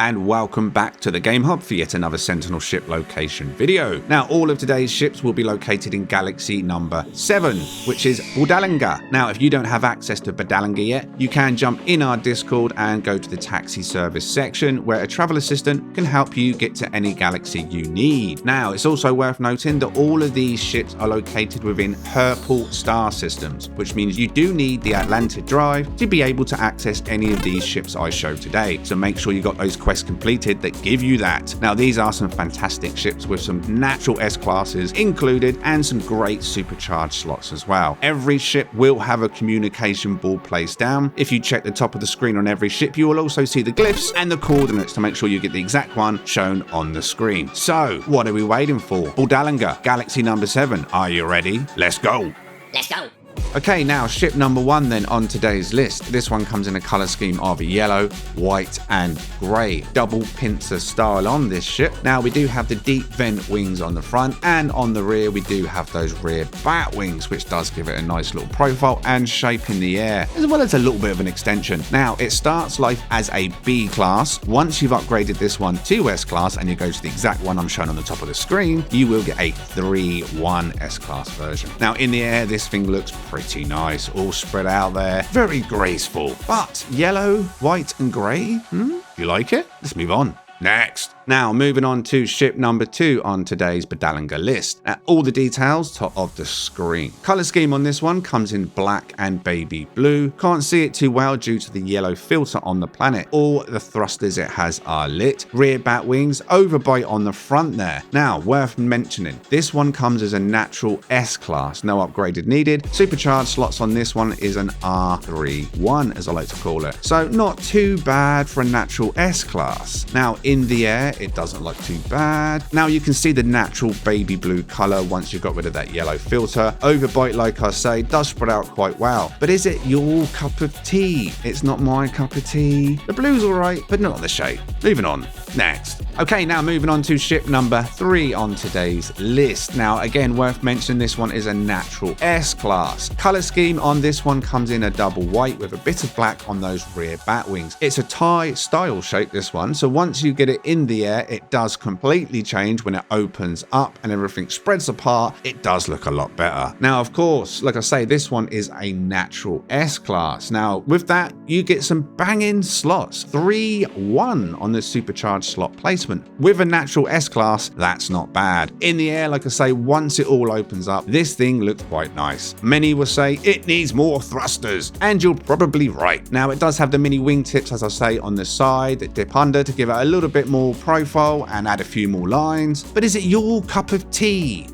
and welcome back to the Game Hub for yet another Sentinel ship location video. Now, all of today's ships will be located in Galaxy number 7, which is Budullangr. Now, if you don't have access to Budullangr yet, you can jump in our Discord and go to the taxi service section where a travel assistant can help you get to any galaxy you need. Now, it's also worth noting that all of these ships are located within Purple star systems, which means you do need the Atlantic drive to be able to access any of these ships I show today. So make sure you got those quests completed that give you that. Now, these are some fantastic ships with some natural S classes included and some great supercharged slots as well. Every ship will have a communication board placed down. If you check the top of the screen on every ship, you will also see the glyphs and the coordinates to make sure you get the exact one shown on the screen. So what are we waiting for? Budullangr Galaxy number 7. Are you ready? Let's go. Let's go. Okay, now ship number 1 then on today's list. This one comes in a colour scheme of yellow, white and grey. Double pincer style on this ship. Now we do have the deep vent wings on the front, and on the rear we do have those rear bat wings, which does give it a nice little profile and shape in the air, as well as a little bit of an extension. Now it starts life as a B class. Once you've upgraded this one to S class and you go to the exact one I'm showing on the top of the screen, you will get a 3-1 S class version. Now in the air this thing looks pretty nice, all spread out there, very graceful. But yellow, white and grey? You like it? Let's move on. Next. Now, moving on to ship number 2 on today's Budullangr list. All the details top of the screen. Color scheme on this one comes in black and baby blue. Can't see it too well due to the yellow filter on the planet. All the thrusters it has are lit. Rear bat wings, overbite on the front there. Now, worth mentioning, this one comes as a natural S class, no upgraded needed. Supercharged slots on this one is an R3-1, as I like to call it. So not too bad for a natural S class. Now, in the air, it doesn't look too bad. Now you can see the natural baby blue color once you've got rid of that yellow filter. Overbite, like I say, does spread out quite well. But is it your cup of tea? It's not my cup of tea. The blue's all right, but not the shade. Moving on. Next. Okay, now moving on to ship number 3 on today's list. Now, again, worth mentioning, this one is a natural S class. Color scheme on this one comes in a double white with a bit of black on those rear bat wings. It's a tie style shape, this one. So once you get it in the air, it does completely change when it opens up and everything spreads apart. It does look a lot better. Now, of course, like I say, this one is a natural S class. Now, with that, you get some banging slots. 3-1 on the supercharged slot placement. With a natural S class, that's not bad. In the air, like I say, once it all opens up, this thing looks quite nice. Many will say it needs more thrusters, and you're probably right. Now, it does have the mini wingtips, as I say, on the side that dip under to give it a little bit more profile and add a few more lines. But is it your cup of tea?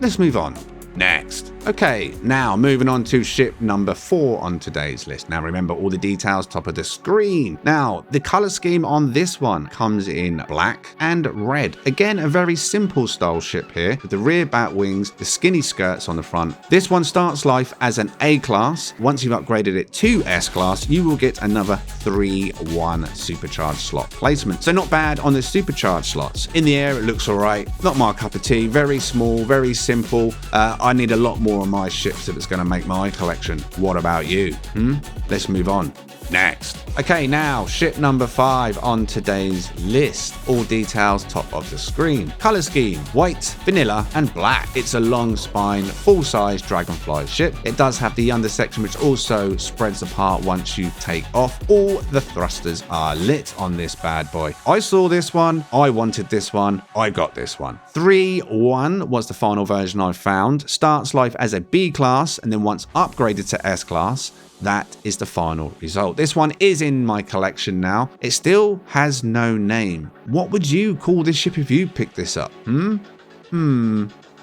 Let's move on. Next. Okay, now moving on to ship number 4 on today's list. Now remember, all the details top of the screen. Now, the color scheme on this one comes in black and red. Again, a very simple style ship here with the rear bat wings, the skinny skirts on the front. This one starts life as an A class. Once you've upgraded it to S class, you will get another 3-1 supercharged slot placement. So not bad on the supercharged slots. In the air, it looks all right. Not my cup of tea. Very small, very simple. I need a lot more on my ships if it's going to make my collection. What about you? Let's move on. Next. Okay, now ship number 5 on today's list. All details top of the screen. Color scheme, white, vanilla and black. It's a long spine, full-size Dragonfly ship. It does have the undersection which also spreads apart once you take off. All the thrusters are lit on this bad boy. I saw this one, I wanted this one, I got this one. 3-1 was the final version I found. Starts life as a B class and then once upgraded to S class, that is the final result. This one is in my collection now. It still has no name. What would you call this ship if you picked this up?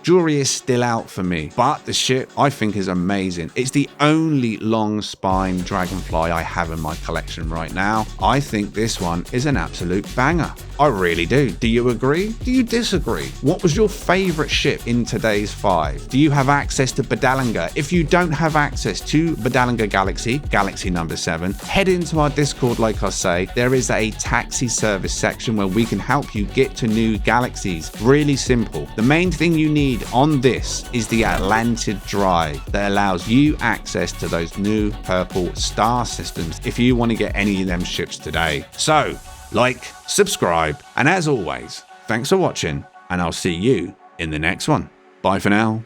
Jury is still out for me, but the ship I think is amazing. It's the only long spine Dragonfly I have in my collection right now. I think this one is an absolute banger. I really do. Do you agree? Do you disagree? What was your favorite ship in today's 5? Do you have access to Budullangr? If you don't have access to Budullangr Galaxy, Galaxy number 7, head into our Discord like I say. There is a taxi service section where we can help you get to new galaxies. Really simple. The main thing you need on this is the Atlantic drive that allows you access to those new purple star systems if you want to get any of them ships today. So like, subscribe, and as always, thanks for watching, and I'll see you in the next one. Bye for now.